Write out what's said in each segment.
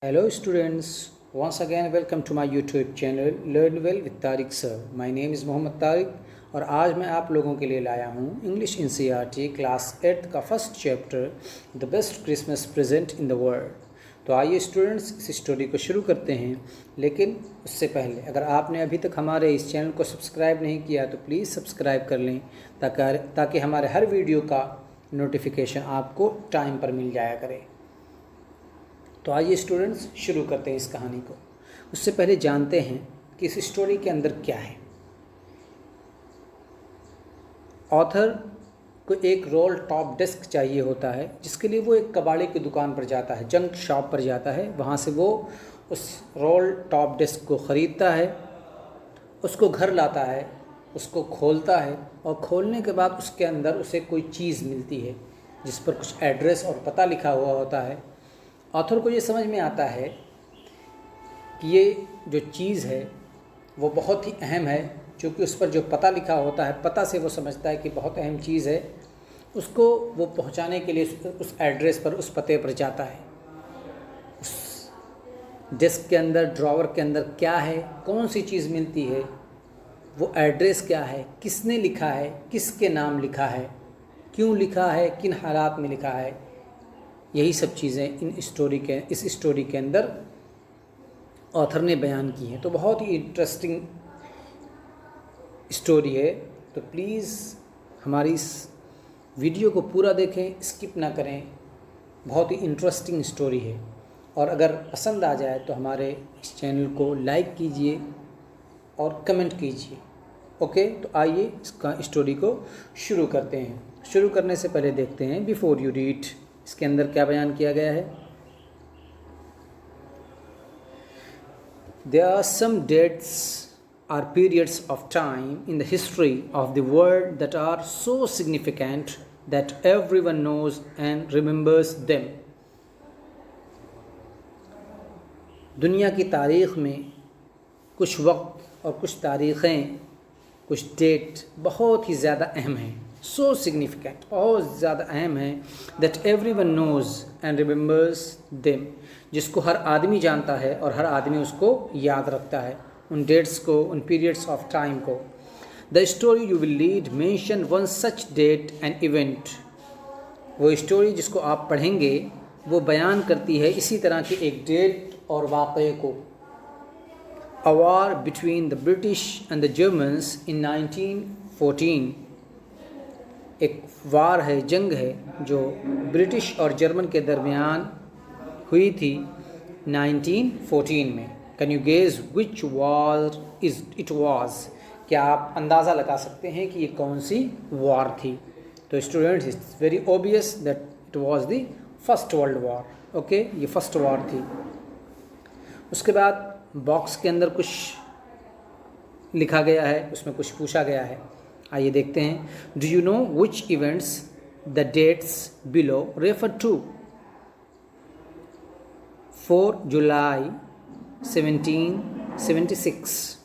Hello students, once again welcome to my YouTube channel Learn Well with Tariq Sir. My name is Mohammad Tariq और आज मैं आप लोगों के लिए लाया हूँ इंग्लिश NCERT क्लास 8 का first chapter the best Christmas present in the world. तो आइए स्टूडेंट्स इस स्टोरी को शुरू करते हैं, लेकिन उससे पहले अगर आपने अभी तक हमारे इस चैनल को सब्सक्राइब नहीं किया तो प्लीज़ सब्सक्राइब कर लें ताकि हमारे हर वीडियो का नोटिफिकेशन आपको टाइम पर मिल जाया करे। तो आइए स्टूडेंट्स शुरू करते हैं इस कहानी को। उससे पहले जानते हैं कि इस स्टोरी के अंदर क्या है। ऑथर को एक रोल टॉप डेस्क चाहिए होता है, जिसके लिए वो एक कबाड़े की दुकान पर जाता है, जंक शॉप पर जाता है। वहाँ से वो उस रोल टॉप डेस्क को ख़रीदता है, उसको घर लाता है, उसको खोलता है और खोलने के बाद उसके अंदर उसे कोई चीज़ मिलती है जिस पर कुछ एड्रेस और पता लिखा हुआ होता है। ऑथर को ये समझ में आता है कि ये जो चीज़ है वो बहुत ही अहम है, क्योंकि उस पर जो पता लिखा होता है, पता से वो समझता है कि बहुत अहम चीज़ है। उसको वो पहुंचाने के लिए उस एड्रेस पर, उस पते पर जाता है। उस डेस्क के अंदर, ड्रॉवर के अंदर क्या है, कौन सी चीज़ मिलती है, वो एड्रेस क्या है, किसने लिखा है, किसके नाम लिखा है, क्यों लिखा है, किन हालात में लिखा है, यही सब चीज़ें इस स्टोरी के अंदर ऑथर ने बयान की हैं। तो बहुत ही इंटरेस्टिंग स्टोरी है। तो प्लीज़ हमारी इस वीडियो को पूरा देखें, स्किप ना करें। बहुत ही इंटरेस्टिंग स्टोरी है और अगर पसंद आ जाए तो हमारे इस चैनल को लाइक कीजिए और कमेंट कीजिए। ओके, तो आइए इसका स्टोरी को शुरू करते हैं। शुरू करने से पहले देखते हैं बिफोर यू रीड इसके अंदर क्या बयान किया गया है। There are some dates or periods of time in the history of the world that are so significant that everyone knows and remembers them. दुनिया की तारीख़ में कुछ वक्त और कुछ तारीख़ें, कुछ डेट बहुत ही ज़्यादा अहम हैं। सो सिग्निफिकेंट, बहुत ज़्यादा अहम है। That everyone knows and remembers them, जिसको हर आदमी जानता है और हर आदमी उसको याद रखता है, उन डेट्स को, उन पीरियड्स ऑफ टाइम को। The story you will read mention one such date and event. वो स्टोरी जिसको आप पढ़ेंगे वो बयान करती है इसी तरह की एक डेट और वाक़े को। A war between the British and the Germans in 1914। एक वार है, जंग है जो ब्रिटिश और जर्मन के दरमियान हुई थी 1914 में। Can you gauge which war is it was. क्या आप अंदाज़ा लगा सकते हैं कि ये कौन सी वार थी। तो students, it's very obvious that it was the first world war. Okay, ये फर्स्ट वॉर थी। उसके बाद बॉक्स के अंदर कुछ लिखा गया है, उसमें कुछ पूछा गया है। आइए देखते हैं। Do you know which events the dates below refer to. 4 जुलाई 1776,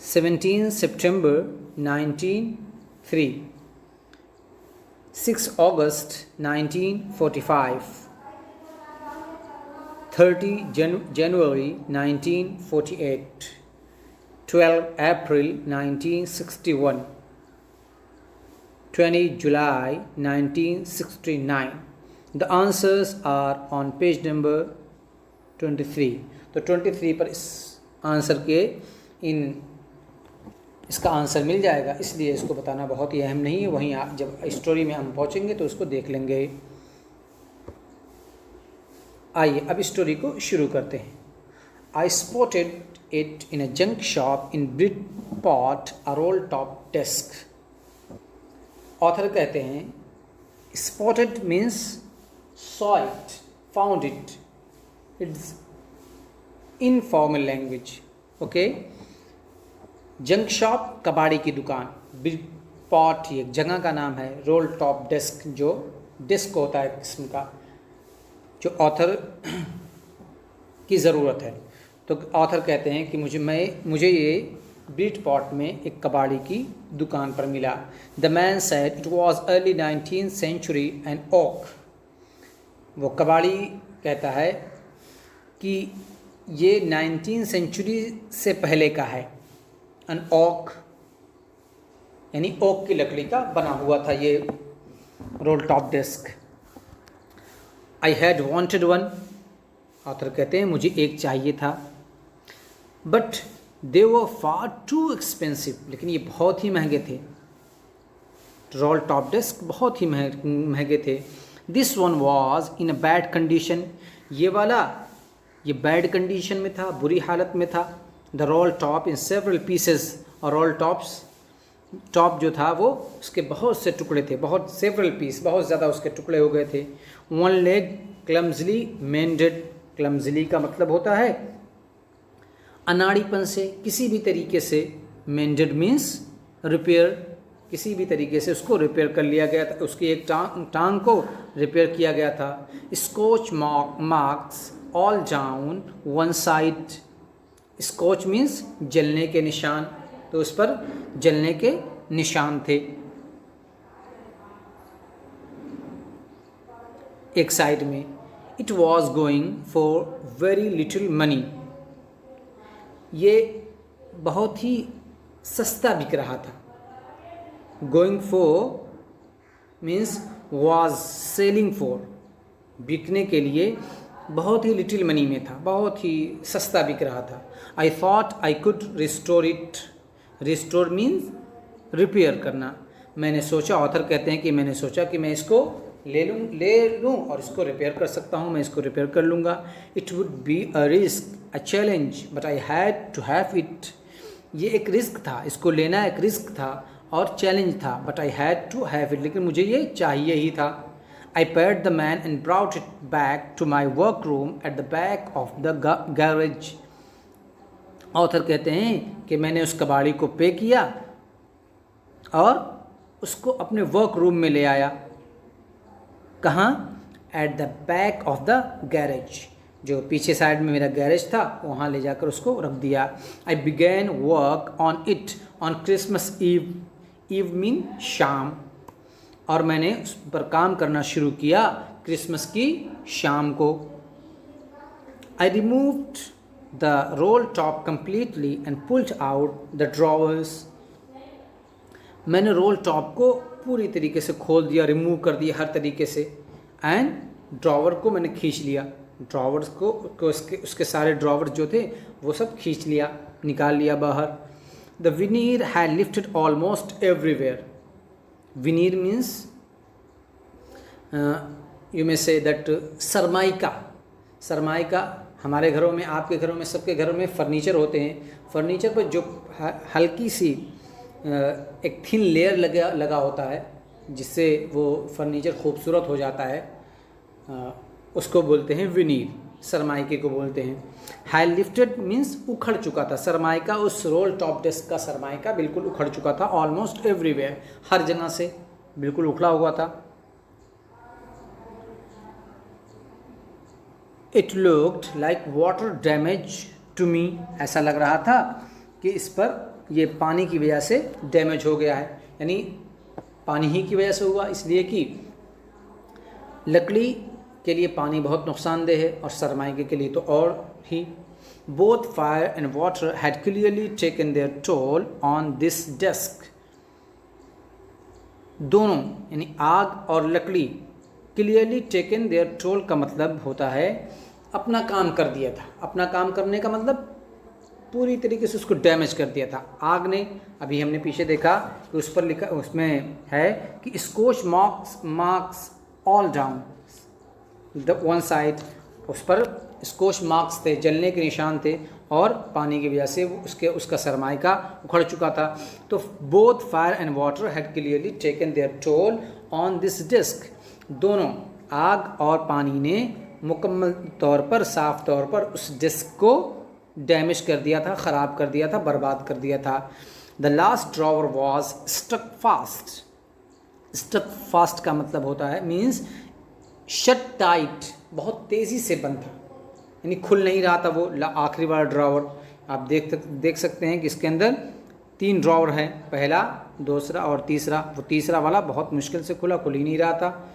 17 सितंबर 1903, 6 अगस्त 1945, 30 January 1948, 12 April 1961, 20 July 1969. The answers are on page number 23. तो 23 पर इस आंसर के इसका आंसर मिल जाएगा, इसलिए इसको बताना बहुत ही अहम नहीं है। वहीं जब स्टोरी में हम पहुँचेंगे तो उसको देख लेंगे। आइए अब स्टोरी को शुरू करते हैं। I spotted it in a junk shop in Bridport, a roll top desk. Author कहते हैं spotted means saw it, found it, it's informal language. Okay, junk shop कबाड़ी की दुकान, ब्रिटपॉट ये जगह का नाम है, रोल टॉप डेस्क जो डेस्क होता है किस्म का जो ऑथर की ज़रूरत है। तो ऑथर कहते हैं कि मुझे ये ब्रिटपॉट में एक कबाड़ी की दुकान पर मिला। The man said it was early 19th century and oak. वो कबाड़ी कहता है कि ये 19th सेंचुरी से पहले का है। एन ओक यानी ओक की लकड़ी का बना हुआ था ये role top desk. I had wanted one, author कहते हैं मुझे एक चाहिए था, but they were far too expensive, लेकिन ये बहुत ही महंगे थे। रोल टॉप डेस्क बहुत ही महंगे थे। This one was in a bad condition, ये वाला ये बैड कंडीशन में था, बुरी हालत में था। The roll top in several pieces, और रोल टॉप जो था वो उसके बहुत से टुकड़े थे, बहुत सेवरल पीस, बहुत ज़्यादा उसके टुकड़े हो गए थे। वन लेग क्लम्जली मेंडेड, क्लम्जली का मतलब होता है अनाड़ीपन से, किसी भी तरीके से। मेंडेड मीन्स रिपेयर, किसी भी तरीके से उसको रिपेयर कर लिया गया था, उसकी एक टांग को रिपेयर किया गया था। Scorch marks all down one side, scorch means जलने के निशान, तो उस पर जलने के निशान थे एक साइड में। It was going for very little money, ये बहुत ही सस्ता बिक रहा था। Going for means was selling for, बिकने के लिए बहुत ही लिटिल मनी में था, बहुत ही सस्ता बिक रहा था। I thought I could restore it, restore means repair करना। मैंने सोचा, ऑथर कहते हैं कि मैंने सोचा कि मैं इसको ले लूँ और इसको रिपेयर कर सकता हूँ, मैं इसको रिपेयर कर लूँगा। It would be a risk, a challenge, but I had to have it, ये एक रिस्क था, इसको लेना एक रिस्क था और चैलेंज था। But I had to have it, लेकिन मुझे ये चाहिए ही था। I paid the man and brought it back to my work room at the back of the garage. Author कहते हैं कि मैंने उस कबाड़ी को पे किया और उसको अपने वर्क रूम में ले आया। कहाँ? Eight the back of the garage, जो पीछे साइड में मेरा गैरेज था वहाँ ले जाकर उसको रख दिया। I began work on it on Christmas Eve, eve mean शाम, और मैंने उस पर काम करना शुरू किया क्रिसमस की शाम को। I removed the roll top completely and pulled out the drawers, मैंने रोल टॉप को पूरी तरीके से खोल दिया, रिमूव कर दिया हर तरीके से। एंड ड्रॉवर को मैंने खींच लिया, ड्रॉवर्स को उसके सारे ड्रॉवर्स जो थे वो सब खींच लिया, निकाल लिया बाहर। The veneer had lifted almost everywhere, veneer means you may say that Sunmica, Sunmica हमारे घरों में, आपके घरों में, सबके घरों में फर्नीचर होते हैं। फर्नीचर पर जो हल्की सी एक थिन लेयर लगा होता है जिससे वो फर्नीचर खूबसूरत हो जाता है, उसको बोलते हैं विनीर, सरमाइके को बोलते हैं। हाई लिफ्टेड मीन्स उखड़ चुका था, सरमाइका उस रोल टॉप डेस्क का सरमाइका बिल्कुल उखड़ चुका था। ऑलमोस्ट एवरीवेयर, हर जगह से बिल्कुल उखड़ा हुआ था। It looked like water damage to me, ऐसा लग रहा था कि इस पर ये पानी की वजह से डैमेज हो गया है, यानी पानी ही की वजह से हुआ, इसलिए कि लकड़ी के लिए पानी बहुत नुकसानदेह है और सरमाइके के लिए तो और ही। Both fire and water had clearly taken their toll on this desk, दोनों यानी आग और लकड़ी, क्लियरली टेकन देयर टोल का मतलब होता है अपना काम कर दिया था। अपना काम करने का मतलब पूरी तरीके से उसको डैमेज कर दिया था आग ने। अभी हमने पीछे देखा कि उस पर लिखा, उसमें है कि scorch marks all down the one side, उस पर स्कॉच मार्क्स थे, जलने के निशान थे और पानी की वजह से उसका सरमाइका उखड़ चुका था। तो both fire and water had clearly taken their toll on this desk, दोनों आग और पानी ने मुकम्मल तौर पर, साफ तौर पर उस डिस्क को डैमेज कर दिया था, ख़राब कर दिया था, बर्बाद कर दिया था। The last drawer was stuck fast, stuck fast का मतलब होता है मीन्स शट टाइट, बहुत तेज़ी से बंद था, यानी खुल नहीं रहा था वो आखिरी वाला ड्रॉवर। आप देख सकते हैं कि इसके अंदर 3 ड्रॉवर हैं, पहला, दूसरा और तीसरा। वो तीसरा वाला बहुत मुश्किल से खुल ही नहीं रहा था।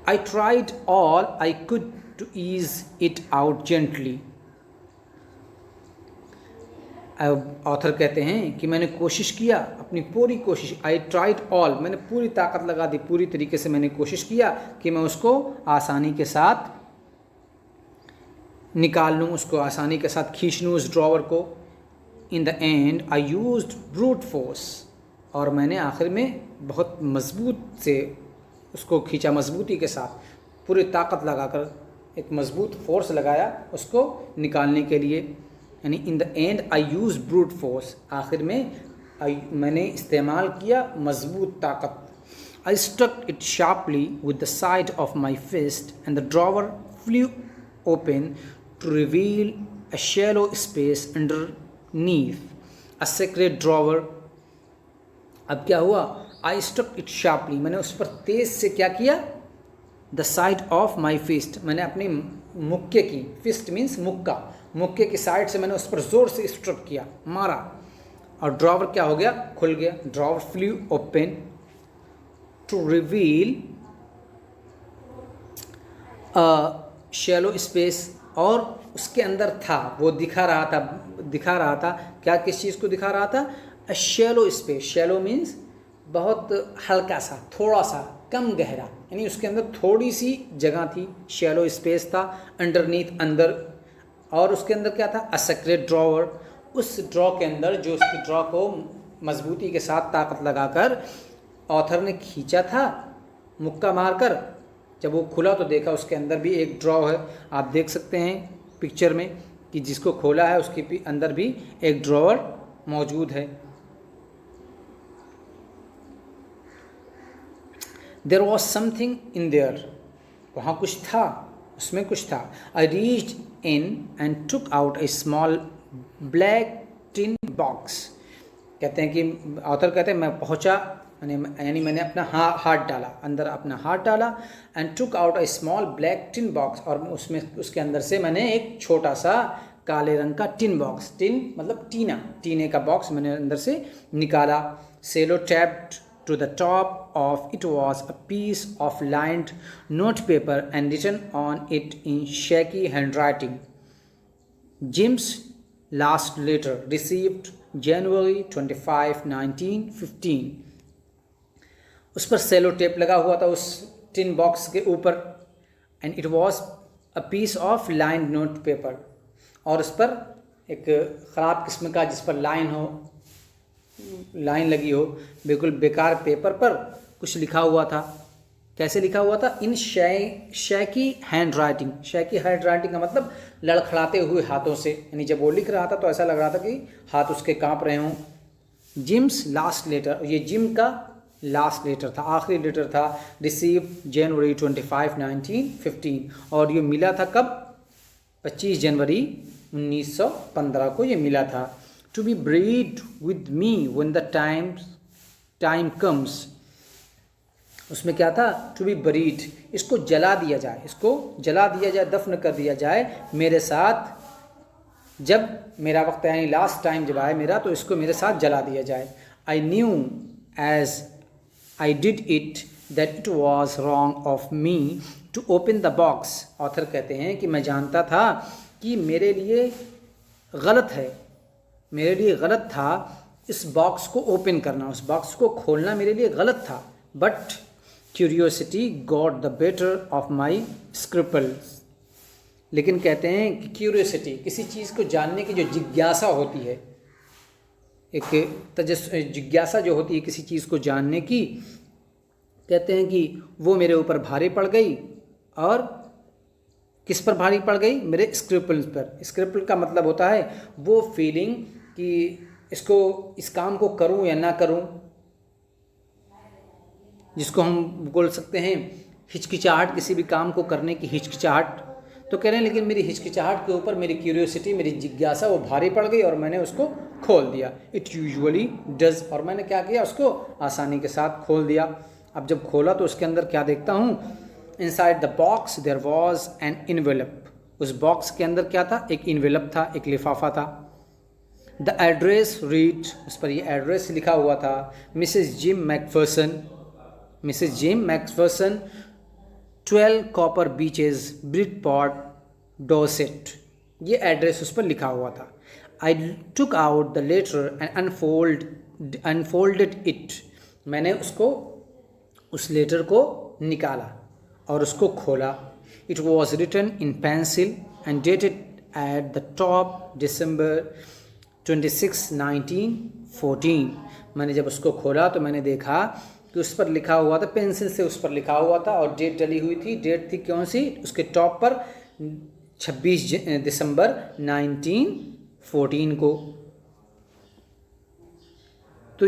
I tried all I could to ease it out gently. Author कहते हैं कि मैंने कोशिश किया, अपनी पूरी कोशिश, आई ट्राइड ऑल, मैंने पूरी ताकत लगा दी, पूरी तरीके से मैंने कोशिश किया कि मैं उसको आसानी के साथ निकाल लूँ, उसको आसानी के साथ खींच लूँ उस ड्रॉवर को. इन the end I used brute force, और मैंने आखिर में बहुत मजबूत से उसको खींचा, मजबूती के साथ पूरी ताकत लगाकर एक मजबूत फोर्स लगाया उसको निकालने के लिए. यानी in the end I use brute force, आखिर में मैंने इस्तेमाल किया मजबूत ताकत. I struck it sharply with the side of my fist and the drawer flew open to reveal a shallow space underneath a secret drawer. अब क्या हुआ, आई स्ट्रक इट शार्पली, मैंने उस पर तेज से क्या किया, the side of my fist, मैंने अपने मुक्के की, फिस्ट मीन्स मुक्का, मुक्के की साइड से मैंने उस पर ज़ोर से स्ट्रक किया, मारा, और ड्रॉवर क्या हो गया, खुल गया. Drawer flew open to reveal shallow space, और उसके अंदर था, वो दिखा रहा था क्या, किस चीज़ को दिखा रहा था, अ शैलो स्पेस. शैलो मीन्स बहुत हल्का सा, थोड़ा सा, कम गहरा, यानी उसके अंदर थोड़ी सी जगह थी, शैलो स्पेस था. अंडरनीथ, अंदर, और उसके अंदर क्या था, अ सीक्रेट ड्रॉवर, उस ड्रॉ के अंदर जो उसकी ड्रॉ को मजबूती के साथ ताकत लगाकर ऑथर ने खींचा था मुक्का मारकर, जब वो खुला तो देखा उसके अंदर भी एक ड्रॉ है. आप देख सकते हैं पिक्चर में कि जिसको खोला है उसके अंदर भी एक ड्रॉवर मौजूद है. There was something in there, वहाँ कुछ था, उसमें कुछ था. I reached in and took out a small black tin box. कहते हैं कि ऑथर कहते हैं मैं पहुँचा, यानी मैंने अपना हाथ डाला, अंदर अपना हाथ डाला, and took out a small black tin box, और उसमें उसके अंदर से मैंने एक छोटा सा काले रंग का टिन बॉक्स, टिन मतलब टीना, टीने का बॉक्स मैंने अंदर से निकाला. सेलो tapped to the top of it was a piece of lined notepaper and written on it in shaky handwriting, Jim's last letter received January 25, 1915. उस पर सेलो टेप लगा हुआ था उस टिन बॉक्स के ऊपर, and it was a piece of lined note paper, और उस पर एक ख़राब किस्म का, जिस पर लाइन लगी हो, बिल्कुल बेकार पेपर पर कुछ लिखा हुआ था. कैसे लिखा हुआ था, in shaky handwriting. Shaky handwriting का मतलब लड़खड़ाते हुए हाथों से, यानी जब वो लिख रहा था तो ऐसा लग रहा था कि हाथ उसके कांप रहे हों. जिम्स लास्ट लेटर, ये जिम का लास्ट लेटर था, आखिरी लेटर था. रिसीव जनवरी 25, 1915, और ये मिला था कब, 25 जनवरी 1915 को ये मिला था. To be buried with me when the time comes. उसमें क्या था, to be buried, इसको जला दिया जाए, इसको जला दिया जाए, दफन कर दिया जाए मेरे साथ, जब मेरा वक्त यानी लास्ट टाइम जब आए मेरा, तो इसको मेरे साथ जला दिया जाए. I knew as I did it that it was wrong of me to open the box. Author कहते हैं कि मैं जानता था कि मेरे लिए गलत था इस बॉक्स को ओपन करना, उस बॉक्स को खोलना मेरे लिए गलत था. But curiosity got the better of my scruples. लेकिन कहते हैं कि क्यूरियोसिटी, किसी चीज़ को जानने की जो जिज्ञासा होती है, एक जिज्ञासा जो होती है किसी चीज़ को जानने की, कहते हैं कि वो मेरे ऊपर भारी पड़ गई. और किस पर भारी पड़ गई, मेरे स्क्रिपल्स पर. स्क्रिपल का मतलब होता है वो फीलिंग कि इस काम को करूं या ना करूं, जिसको हम बोल सकते हैं हिचकिचाहट, किसी भी काम को करने की हिचकिचाहट. तो कह रहे हैं लेकिन मेरी हिचकिचाहट के ऊपर मेरी क्यूरियोसिटी, मेरी जिज्ञासा वो भारी पड़ गई और मैंने उसको खोल दिया. इट यूजुअली डज, और मैंने क्या किया, उसको आसानी के साथ खोल दिया. अब जब खोला तो उसके अंदर क्या देखता हूँ, inside the box there was an envelope. उस बॉक्स के अंदर क्या था, एक इन्वेलप था, एक लिफाफा था. द एड्रेस रीड, उस पर ये एड्रेस लिखा हुआ था, Mrs Jim McPherson 12 Copper Beeches Bridport Dorset, ये एड्रेस उस पर लिखा हुआ था। I took out the letter and unfolded it, मैंने उस लेटर को निकाला और उसको खोला। It was written in pencil and dated at the top December 26, 1914। मैंने जब उसको खोला तो मैंने देखा कि उस पर लिखा हुआ था, पेंसिल से उस पर लिखा हुआ था और डेट डली हुई थी। डेट थी कौन सी? उसके टॉप पर 26 दिसंबर 1914 को। तो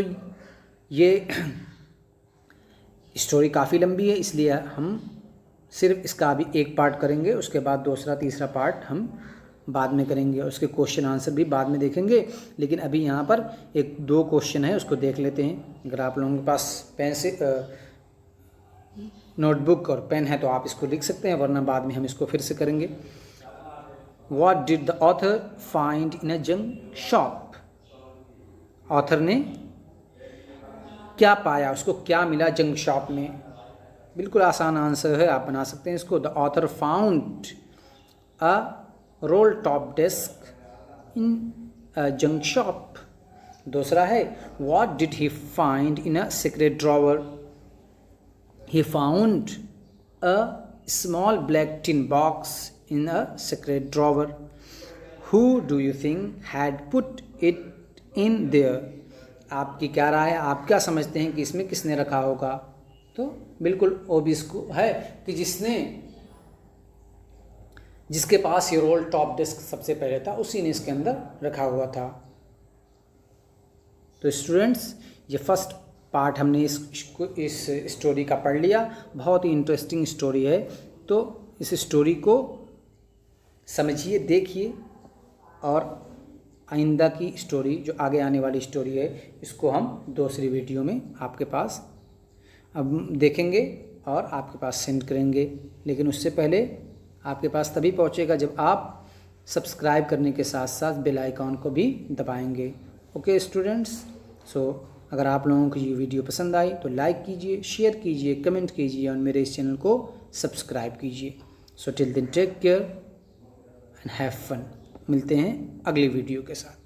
ये स्टोरी काफ़ी लंबी है, इसलिए हम सिर्फ इसका अभी एक पार्ट करेंगे, उसके बाद दूसरा तीसरा पार्ट हम बाद में करेंगे, उसके क्वेश्चन आंसर भी बाद में देखेंगे। लेकिन अभी यहाँ पर एक दो क्वेश्चन है, उसको देख लेते हैं। अगर आप लोगों के पास पेन से नोटबुक और पेन है तो आप इसको लिख सकते हैं, वरना बाद में हम इसको फिर से करेंगे। What did the author find in a junk shop? Author ने क्या पाया, उसको क्या मिला जंक शॉप में? बिल्कुल आसान आंसर है, आप बना सकते हैं इसको। The author found a roll top desk in a junk shop. दूसरा है, what did he find in a secret drawer? He found a small black tin box in a secret drawer. Who do you think had put it in their? आपकी क्या राय है, आप क्या समझते हैं कि इसमें किसने रखा होगा? तो बिल्कुल ओबियस को है कि जिसके पास ये रोल टॉप डेस्क सबसे पहले था, उसी ने इसके अंदर रखा हुआ था। तो स्टूडेंट्स, ये फर्स्ट पार्ट हमने इस स्टोरी का पढ़ लिया। बहुत ही इंटरेस्टिंग स्टोरी है, तो इस स्टोरी को समझिए, देखिए, और आइंदा की स्टोरी, जो आगे आने वाली स्टोरी है, इसको हम दूसरी वीडियो में आपके पास अब देखेंगे और आपके पास सेंड करेंगे। लेकिन उससे पहले आपके पास तभी पहुंचेगा जब आप सब्सक्राइब करने के साथ साथ बेल आइकॉन को भी दबाएंगे। ओके स्टूडेंट्स, सो अगर आप लोगों को ये वीडियो पसंद आई तो लाइक कीजिए, शेयर कीजिए, कमेंट कीजिए और मेरे इस चैनल को सब्सक्राइब कीजिए। So till then take care and have fun. मिलते हैं अगली वीडियो के साथ।